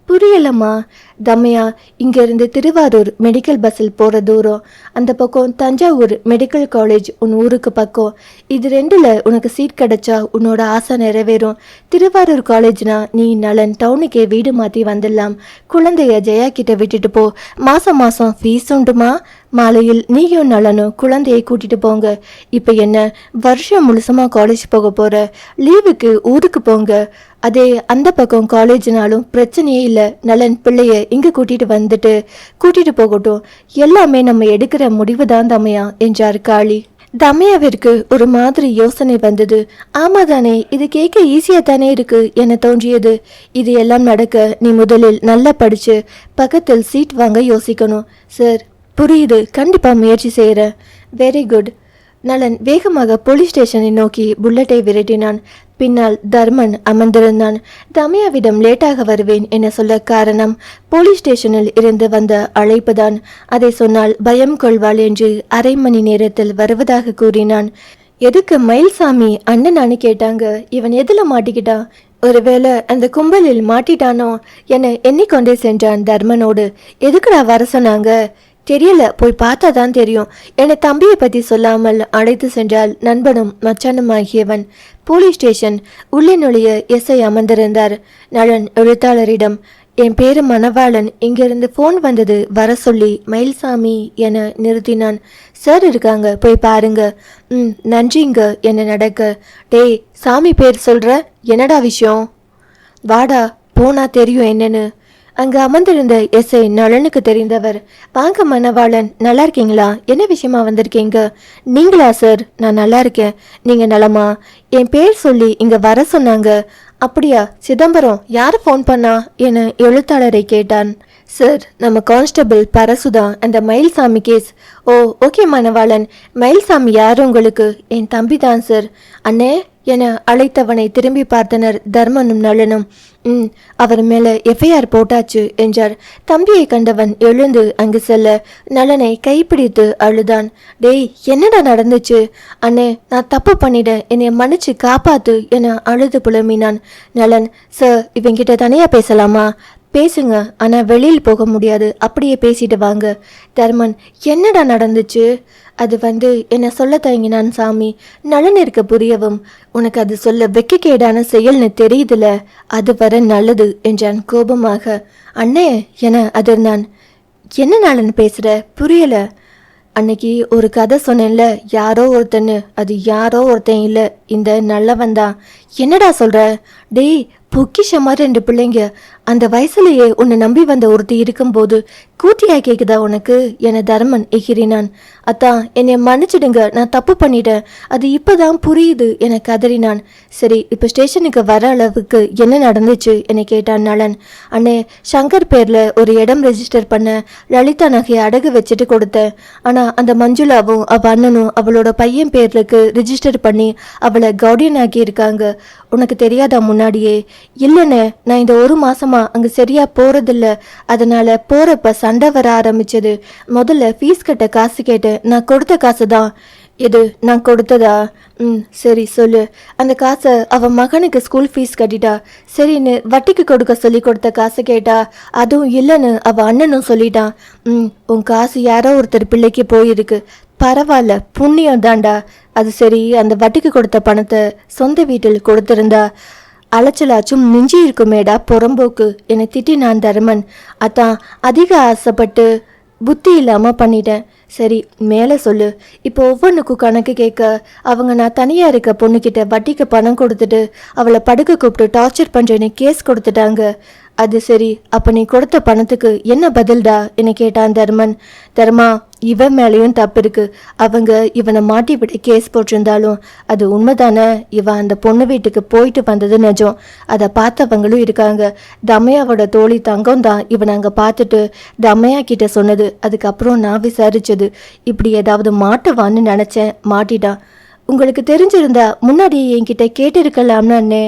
புரியலம்மா. தமையா, இங்கேருந்து திருவாரூர் மெடிக்கல் பஸ்ஸில் போகிற தூரம். அந்த பக்கம் தஞ்சாவூர் மெடிக்கல் காலேஜ் உன் ஊருக்கு பக்கம். இது ரெண்டில் உனக்கு சீட் கிடைச்சா உன்னோட ஆசை நிறைவேறும். திருவாரூர் காலேஜ்னா நீ நலன் டவுனுக்கே வீடு மாற்றி வந்துடலாம். குழந்தைய ஜெயா கிட்ட விட்டுட்டு போ. மாதம் மாதம் ஃபீஸ் உண்டுமா? மாலையில் நீயும் நலனும் குழந்தையை கூட்டிட்டு போங்க. இப்போ என்ன, வருஷம் முழுசமாக காலேஜ் போக போகிற? லீவுக்கு ஊருக்கு போங்க. அதே அந்த பக்கம் காலேஜ்னாலும் பிரச்சனையே இல்லை. நலன் பிள்ளைய இங்கே கூட்டிட்டு போகட்டும். எல்லாமே நம்ம எடுக்கிற முடிவு தான் தமையா என்றார் காளி. தமையாவிற்கு ஒரு மாதிரி யோசனை வந்தது. ஆமாதானே, இது கேட்க ஈஸியா தானே இருக்கு என தோன்றியது. இது எல்லாம் நடக்க நீ முதலில் நல்லா படிச்சு பக்கத்தில் சீட் வாங்க யோசிக்கணும். சார், புரியுது, கண்டிப்பா முயற்சி செய்யறேன். Very good. நலன் வேகமாக போலீஸ் ஸ்டேஷனை நோக்கி புல்லட்டை விரட்டினான். பின்னால் தர்மன் அமர்ந்திருந்தான். தமையாவிடம் லேட்டாக வருவேன் என சொல்ல காரணம் போலீஸ் ஸ்டேஷனில் இருந்து வந்த அழைப்புதான். அதை சொன்னால் பயம் கொள்வாள் என்று அரை மணி நேரத்தில் வருவதாக கூறினான். எதுக்கு மயில்சாமி அண்ணனான்னு கேட்டாங்க. இவன் எதுல மாட்டிக்கிட்டான்? ஒருவேளை அந்த கும்பலில் மாட்டிட்டானோ என எண்ணிக்கொண்டே சென்றான் தர்மனோடு. எதுக்குடா வர சொன்னாங்க? தெரியல, போய் பார்த்தா தான் தெரியும் என தம்பியை பற்றி சொல்லாமல் அழைத்து சென்றால் நண்பனும் மச்சானும் ஆகியவன். போலீஸ் ஸ்டேஷன் உள்ளே நுழைய எஸ்ஐ அமர்ந்திருந்தார். நலன் எழுத்தாளரிடம், என் பேரு மணவாளன், இங்கிருந்து ஃபோன் வந்தது, வர சொல்லி மயில்சாமி என நிறுத்தினான். சார் இருக்காங்க, போய் பாருங்க. நன்றிங்க என நடக்க. டேய், சாமி பேர் சொல்ற, என்னடா விஷயம்? வாடா, போனா தெரியும் என்னன்னு. அங்கு அமர்ந்திருந்த எஸ்ஐ நலனுக்கு தெரிந்தவர். வாங்க மணவாளன், நல்லா இருக்கீங்களா? என்ன விஷயமா வந்திருக்கீங்க? நீங்களா சார்? நான் நல்லா இருக்கேன். நீங்க நலமா? என் பேர் சொல்லி இங்க வர சொன்னாங்க. அப்படியா? சிதம்பரம் யார் ஃபோன் பண்ணா என எழுத்தாளரை கேட்டான். சார், நம்ம கான்ஸ்டபிள் பரசுதான், அந்த மயில்சாமி கேஸ். ஓ, ஓகே மணவாளன். மயில்சாமி யார் உங்களுக்கு? என் தம்பி தான் சார். அண்ணே என அழைத்தவனை திரும்பி பார்த்தனர் தர்மனும் நலனும். அவர் மேல எஃப்ஐஆர் போட்டாச்சு என்றார். தம்பியை கண்டவன் எழுந்து அங்கு செல்ல நலனை கைப்பிடித்து அழுதான். டேய், என்னடா நடந்துச்சு? அண்ணே, நான் தப்பு பண்ணிட்டேன், என்னை மன்னிச்சு காப்பாத்து என அழுது புலம்பினான். நலன், சார், இவங்கிட்ட தனியா பேசலாமா? பேசுங்க, ஆனா வெளியில் போக முடியாது, அப்படியே பேசிட்டு வாங்க. தர்மன், என்னடா நடந்துச்சு? அது என்ன சொல்ல தயங்கினான் சாமி. நலன் இருக்க புரியவும், உனக்கு அது சொல்ல வெக்கக்கேடான செயல்னு தெரியுதுல, அது வர நல்லது என்றான் கோபமாக. அண்ணே என அதிர்ந்தான். என்ன நலன் பேசுற? புரியல. அன்னைக்கு ஒரு கதை சொன்னேன்ல, யாரோ ஒருத்தன்னு. அது யாரோ ஒருத்தன் இல்லை, இந்த நல்லவன் தான். என்னடா சொல்ற? டேய், பொக்கிஷமா 2 பிள்ளைங்க, அந்த வயசுலயே உன்னை நம்பி வந்த ஒருத்தி இருக்கும்போது கூட்டியா கேக்குதா உனக்கு என தர்மன் எகிரினான். அத்தான், என்னை மன்னிச்சிடுங்க, நான் தப்பு பண்ணிட்டேன், அது இப்பதான் புரியுது என கதறினான். சரி, இப்போ ஸ்டேஷனுக்கு வர அளவுக்கு என்ன நடந்துச்சு என கேட்டான் நலன். அண்ணே, சங்கர் பேர்ல ஒரு இடம் ரெஜிஸ்டர் பண்ண லலிதா நகையை அடகு வச்சுட்டு கொடுத்தேன். ஆனா அந்த மஞ்சுளாவும் அவ அண்ணனும் அவளோட பையன் பேர்லுக்கு ரிஜிஸ்டர் பண்ணி அவளை கவுடியன் ஆக்கி இருக்காங்க. உனக்கு தெரியாதா முன்னாடியே? இல்லைன்னு, நான் இந்த 1 மாசமா அங்க சரியா போறதில்ல, அதனால போறப்ப சண்டை வர ஆரம்பிச்சது. முதல்ல ஃபீஸ் கட்ட காசு கேட்டேன், நான் கொடுத்த காசு தான். இது நான் கொடுத்ததா? சரி சொல்லு. அந்த காசை அவ மகனுக்கு ஸ்கூல் ஃபீஸ் கட்டிட்டா. சரின்னு வட்டிக்கு கொடுக்க சொல்லி கொடுத்த காசை கேட்டா, அதுவும் இல்லைன்னு அவ அண்ணனும் சொல்லிட்டான். உன் காசு யாரோ ஒருத்தர் பிள்ளைக்கு போயிருக்கு. பரவாயில்ல, புண்ணியம் தாண்டா. அது சரி, அந்த வட்டிக்கு கொடுத்த பணத்தை சொந்த வீட்டில் கொடுத்திருந்தா அலைச்சலாச்சும் மிஞ்சி இருக்குமேடா புறம்போக்கு என திட்டினான் தருமன். அதான் அதிக ஆசைப்பட்டு புத்தி இல்லாமல் பண்ணிட்டேன். சரி, மேலே சொல்லு. இப்போ ஒவ்வொன்றுக்கும் கணக்கு கேட்க அவங்க நான் தனியாக இருக்க பொண்ணுக்கிட்ட வட்டிக்கு பணம் கொடுத்துட்டு அவளை படுக்க கூப்பிட்டு டார்ச்சர் பண்ணுறேன்னு கேஸ் கொடுத்துட்டாங்க. அது சரி, அப்போ நீ கொடுத்த பணத்துக்கு என்ன பதில்டா என கேட்டான் தர்மன். தர்மா, இவன் மேலேயும் தப்பு இருக்கு. அவங்க இவனை மாட்டி விட கேஸ் போட்டிருந்தாலும் அது உண்மைதானே. இவன் அந்த பொண்ணு வீட்டுக்கு போயிட்டு வந்தது நிஜம். அதை பார்த்தவங்களும் இருக்காங்க. தமையாவோட தோழி தங்கம் தான் இவனை அங்கே பார்த்துட்டு தமையா கிட்ட சொன்னது. அதுக்கப்புறம் நான் விசாரிச்சது. இப்படி ஏதாவது மாட்டுவான்னு நினச்சேன், மாட்டிட்டான். உங்களுக்கு தெரிஞ்சிருந்தா முன்னாடியே என்கிட்ட கேட்டிருக்கலாம்னு அண்ணே.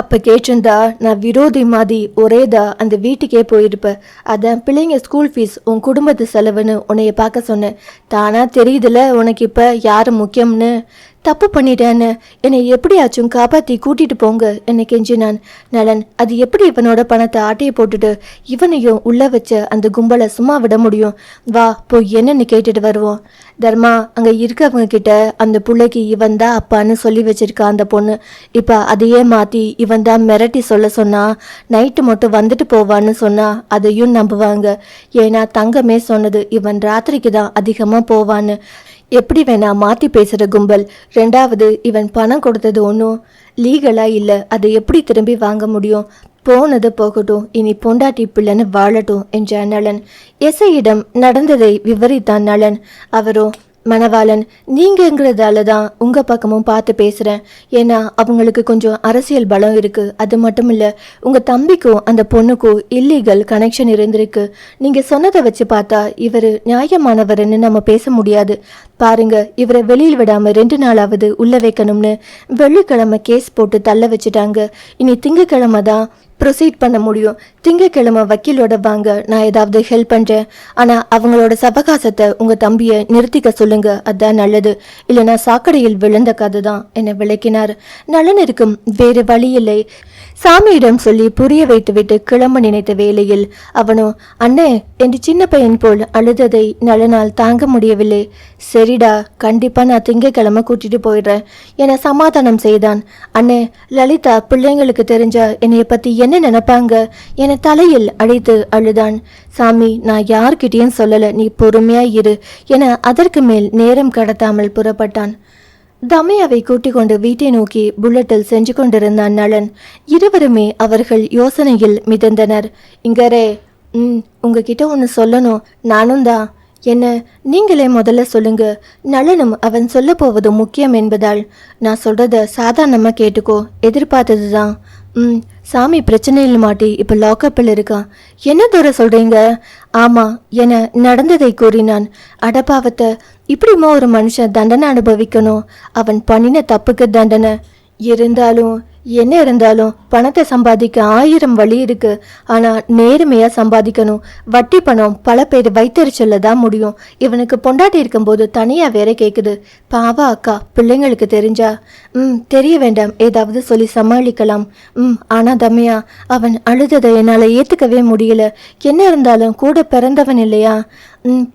அப்போ கேட்டிருந்தா நான் விரோதி மாதிரி ஒரேதா அந்த வீட்டுக்கே போயிருப்பேன். அதான் பிள்ளைங்க ஸ்கூல் ஃபீஸ் உன் குடும்பத்து செலவுன்னு உன்னைய பார்க்க சொன்னேன். தானா தெரியுதுல உனக்கு இப்போ யார் முக்கியம்னு. தப்பு பண்ணிட்டேன்னு என்னை எப்படியாச்சும் காப்பாற்றி கூட்டிட்டு போங்க என்னை கெஞ்சினான் நலன். அது எப்படி இவனோட பணத்தை ஆட்டையை போட்டுட்டு இவனையும் உள்ள வச்ச அந்த கும்பலை சும்மா விட முடியும்? வா போய் என்னன்னு கேட்டுட்டு வருவோம். தர்மா, அங்கே இருக்கவங்க கிட்ட அந்த பிள்ளைக்கு இவன் தான் அப்பான்னு சொல்லி வச்சிருக்கா அந்த பொண்ணு. இப்போ அதையே மாற்றி இவன் தான் மிரட்டி சொல்ல சொன்னா, நைட்டு மட்டும் வந்துட்டு போவான்னு சொன்னா அதையும் நம்புவாங்க. ஏன்னா தங்கமே சொன்னது இவன் ராத்திரிக்கு தான் அதிகமாக போவான்னு. எப்படி வேணா மாற்றி பேசுகிற கும்பல். ரெண்டாவது, இவன் பணம் கொடுத்தது ஒன்றும் லீகலாக இல்லை. அதை எப்படி திரும்பி வாங்க முடியும்? போனது போகட்டும், இனி பொண்டாட்டி பிள்ளைன்னு வாழட்டும் என்றான் நலன். எஸ்ஐயிடம் நடந்ததை விவரித்தான் நலன். அவரோ, மணவாளன், நீங்கிறதால தான் உங்கள் பக்கமும் பார்த்து பேசுகிறேன். ஏன்னா அவங்களுக்கு கொஞ்சம் அரசியல் பலம் இருக்குது. அது மட்டும் இல்லை, உங்கள் தம்பிக்கும் அந்த பொண்ணுக்கும் இல்லீகல் கனெக்ஷன் இருந்திருக்கு. நீங்கள் சொன்னதை வச்சு பார்த்தா இவர் நியாயமானவர்னு நம்ம பேச முடியாது. பாருங்க, இவரை வெளியில் விடாமல் 2 நாளாவது உள்ள வைக்கணும்னு வெள்ளிக்கிழமை கேஸ் போட்டு தள்ள வச்சுட்டாங்க. இனி திங்கக்கிழமை தான் ப்ரொசீட் பண்ண முடியும். திங்கக்கிழமை வக்கீலோட வாங்க, நான் ஏதாவது ஹெல்ப் பண்ணுறேன். ஆனால் அவங்களோட சவகாசத்தை உங்கள் தம்பியை நிறுத்திக்க சொல்லுங்க, அதான் நல்லது. இல்லைனா சாக்கடையில் விழுந்த கதை தான் என விளக்கினார். நலன் இருக்கும் வேறு வழி இல்லை. சாமியிடம் சொல்லி புரிய வைத்துவிட்டு கிளம்ப நினைத்த வேளையில் அவனோ, அண்ணே என்று சின்ன பையன் போல் அழுததை நலனால் தாங்க முடியவில்லை. சரிடா, கண்டிப்பாக நான் திங்கக்கிழமை கூட்டிட்டு போயிடுறேன் என சமாதானம் செய்தான். அண்ணே, லலிதா பிள்ளைங்களுக்கு தெரிஞ்சா என்னைய பற்றி என்ன நினைப்பாங்க என தலையில் அழைத்து அழுதான். சாமி, நான் யார்கிட்டையும் சொல்லலை, நீ பொறுமையா இரு என அதற்கு மேல் நேரம் கடத்தாமல் புறப்பட்டான். தமையாவை கூட்டிக் கொண்டு வீட்டை நோக்கி புல்லட்டில் சென்று கொண்டிருந்தான் நலன். இருவருமே அவர்கள் யோசனையில் மிதந்தனர். இங்கரே, உங்ககிட்ட ஒன்று சொல்லணும். நானும் தான். என்ன? நீங்களே முதல்ல சொல்லுங்க. நலனும் அவன் சொல்ல போவது முக்கியம் என்பதால் நான் சொல்றத சாதாரணமாக கேட்டுக்கோ. எதிர்பார்த்தது தான். சாமி பிரச்சனையில் மாட்டி இப்போ லாக்கப்பில் இருக்கான். என்ன தூர சொல்றீங்க? ஆமாம் என நடந்ததை கூறினான். அடப்பாவத்தை, இப்படிமா ஒரு மனுஷன் தண்டனை அனுபவிக்கணும்? அவன் பண்ணின தப்புக்கு தண்டனை இருந்தாலும் என்ன இருந்தாலும் பணத்தை சம்பாதிக்க 1000 வழி இருக்கு. ஆனால் நேர்மையாக சம்பாதிக்கணும். வட்டி பணம் பல பேர் வைத்தறிச்சல்ல தான் முடியும். இவனுக்கு பொண்டாட்டி இருக்கும்போது தனியாக வேற கேட்குது. பாவா அக்கா, பிள்ளைங்களுக்கு தெரிஞ்சா தெரிய வேண்டாம், ஏதாவது சொல்லி சமாளிக்கலாம். ஆனால் தம்மையா, அவன் அழுததை என்னால் ஏற்றுக்கவே முடியல. என்ன இருந்தாலும் கூட பிறந்தவன் இல்லையா?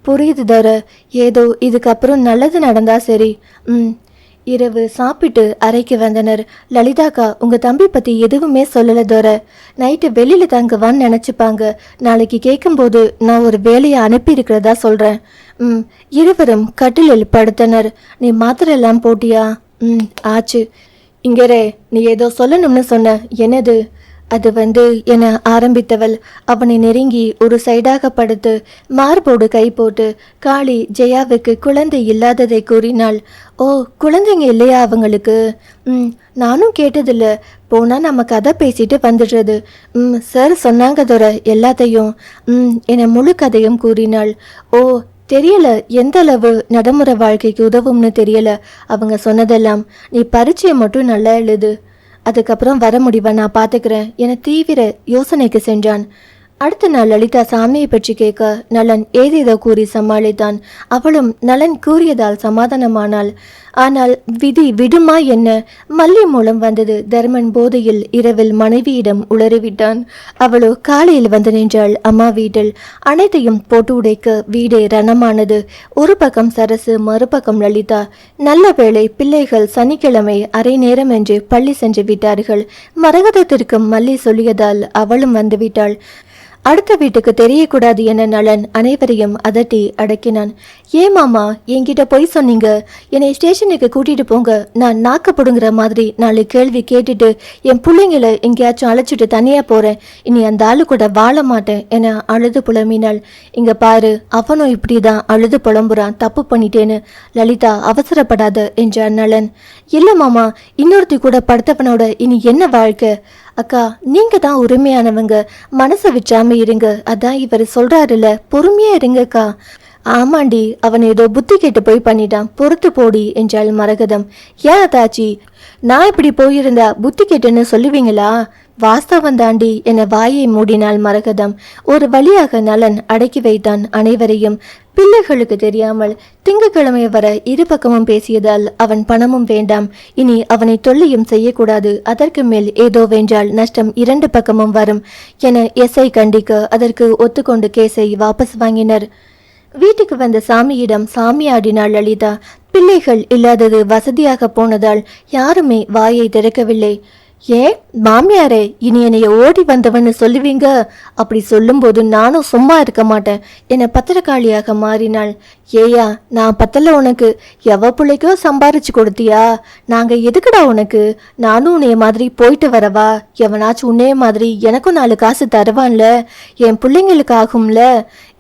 புரியுது தர. ஏதோ இதுக்கப்புறம் நல்லது நடந்தா சரி. இரவு சாப்பிட்டு அறைக்கு வந்தனர். லலிதாக்கா, உங்க தம்பி பத்தி எதுவுமே சொல்லல தோர. நைட்டு வெளியில தங்குவான்னு நினைச்சுப்பாங்க. நாளைக்கு கேட்கும்போது நான் ஒரு வேலையை அனுப்பி இருக்கிறதா சொல்றேன். இருவரும் கட்டிலில் படுத்தனர். நீ மாத்திரை எல்லாம் போட்டியா? ஆச்சு. இங்கரே, நீ ஏதோ சொல்லணும்னு சொன்ன, என்னது? அது என ஆரம்பித்தவள் அவனை நெருங்கி ஒரு சைடாக படுத்து மார்போடு கை போட்டு காளி ஜெயாவுக்கு குழந்தை இல்லாததை கூறினாள். ஓ, குழந்தைங்க இல்லையா அவங்களுக்கு? நானும் கேட்டதில்ல. போனால் நம்ம கதை பேசிட்டு வந்துடுறது. சார் சொன்னாங்க தோற எல்லாத்தையும் என முழு கதையும் கூறினாள். ஓ, தெரியல, எந்த அளவு நடைமுறை வாழ்க்கைக்கு உதவும்னு தெரியல. அவங்க சொன்னதெல்லாம் நீ பரீட்சையை மட்டும் நல்லா எழுது, அதுக்கப்புறம் வர முடிவா நான் பார்த்துக்கிறேன் என தீவிர யோசனைக்கு சென்றான். அடுத்த நாள் லலிதா சாமியை பற்றி கேட்க நலன் ஏதேதோ கூறி சமாளித்தான். அவளும் நலன் கூறியதால் சமாதானமானாள். ஆனால் விதி விடுமா என்ன? மல்லி மூலம் வந்தது. தர்மன் போதையில் இரவில் மனைவியிடம் உளறிவிட்டான். அவளோ காலையில் வந்து நின்றாள் அம்மா வீட்டில். அனைத்தையும் போட்டு உடைக்க வீடே ரணமானது. ஒரு பக்கம் சரசு, மறுபக்கம் லலிதா. நல்ல வேளை பிள்ளைகள் சனிக்கிழமை அரை நேரம் என்று பள்ளி சென்று விட்டார்கள். மரகதத்திற்கு மல்லி சொல்லியதால் அவளும் வந்துவிட்டாள். அடுத்த வீட்டுக்கு தெரியக்கூடாது என நலன் அனைவரையும் அதட்டி அடக்கினான். ஏன் மாமா என்கிட்ட போய் சொன்னீங்க? என்னை ஸ்டேஷனுக்கு கூட்டிட்டு போங்க. நான் நாக்கப்படுங்கிற மாதிரி 4 கேள்வி கேட்டுட்டு என் பிள்ளைங்களை எங்கேயாச்சும் அழைச்சிட்டு தனியா போறேன். இனி அந்த ஆளு கூட வாழ மாட்டேன் என அழுது புலம்பினாள். இங்க பாரு, அவனும் இப்படிதான் அழுது புலம்புறான், தப்பு பண்ணிட்டேன்னு. லலிதா அவசரப்படாத என்றான் நலன். இல்ல மாமா, இன்னொருத்தி கூட படுத்தவனோட இனி என்ன வாழ்க்கை? அக்கா, நீங்க தான் உரிமையானவங்க, மனசை விற்றாம இருங்க. அதான் இவர் சொல்றாருல, பொறுமையா இருங்கக்கா. ஆமாண்டி, அவன் ஏதோ புத்தி கேட்டு போய் பண்ணிட்டான், பொறுத்து போடி என்றாள் மரகதம். ஏன் அதாச்சி, நான் இப்படி போயிருந்தா புத்தி கேட்டுன்னு சொல்லுவீங்களா? வாஸ்தவம் தாண்டி என வாயை மூடினாள் மரகதம். ஒரு வழியாக நலன் அடக்கி வைத்தான் அனைவரையும். பிள்ளைகளுக்கு தெரியாமல் திங்கட்கிழமை வர இரு பக்கமும் பேசியதால் அவன் பணமும் வேண்டாம். இனி அவனை தொல்லையும் செய்யக்கூடாது. அதற்கு மேல் ஏதோ வென்றால் நஷ்டம் 2 பக்கமும் வரும் என எஸ்ஐ கண்டிக்க அதற்கு ஒத்துக்கொண்டு கேஸை வாபஸ் வாங்கினர். வீட்டுக்கு வந்த சாமியிடம் சாமியாடினாள் லலிதா. பிள்ளைகள் இல்லாதது வசதியாக போனதால் யாருமே வாயை திறக்கவில்லை. ஏன் மாமியாரே, இனி என்னைய ஓடி வந்தவன்னு சொல்லுவீங்க? அப்படி சொல்லும்போது நானும் சும்மா இருக்க மாட்டேன் என பத்திரக்காளியாக மாறினாள். ஏயா, நான் பத்தல உனக்கு? எவ பிள்ளைக்கோ சம்பாரிச்சு கொடுத்தியா? நாங்க எதுக்குடா உனக்கு? நானும் உன்னைய மாதிரி போயிட்டு வரவா? எவனாச்சும் உன்னைய மாதிரி எனக்கும் 4 காசு தருவான்ல, என் பிள்ளைங்களுக்கு ஆகும்ல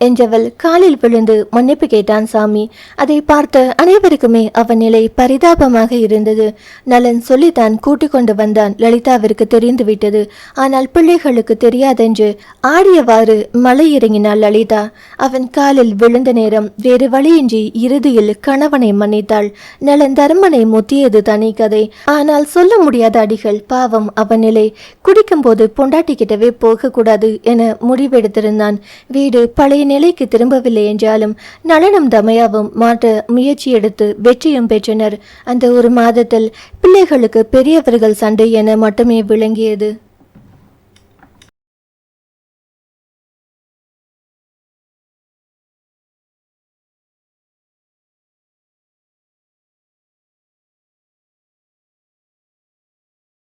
என்றவள் காலில் விழுந்து மன்னிப்பு கேட்டான் சாமி. அதை பார்த்த அனைவருக்குமே அவன் நிலை பரிதாபமாக இருந்தது. நலன் சொல்லித்தான் கூட்டிக் கொண்டு வந்தான். லலிதாவிற்கு தெரிந்து விட்டது. ஆனால் பிள்ளைகளுக்கு தெரியாதென்று ஆடியவாறு மலை இறங்கினாள் லலிதா. அவன் காலில் விழுந்த நேரம் வேறு வழியின்றி இறுதியில் கணவனை மன்னித்தாள். நலன் தர்மனை முத்தியது தனி கதை. ஆனால் சொல்ல முடியாத அடிகள். பாவம் அவன் நிலை. குடிக்கும் போது பொண்டாட்டி கிட்டவே போக கூடாது என முடிவெடுத்திருந்தான். வீடு பழைய நிலைக்கு திரும்பவில்லை என்றாலும் நலனும் தமையாவும் மாற்ற முயற்சி எடுத்து வெற்றியும் பெற்றனர். அந்த 1 மாதத்தில் பிள்ளைகளுக்கு பெரியவர்கள் சண்டை என மட்டுமே விளங்கியது.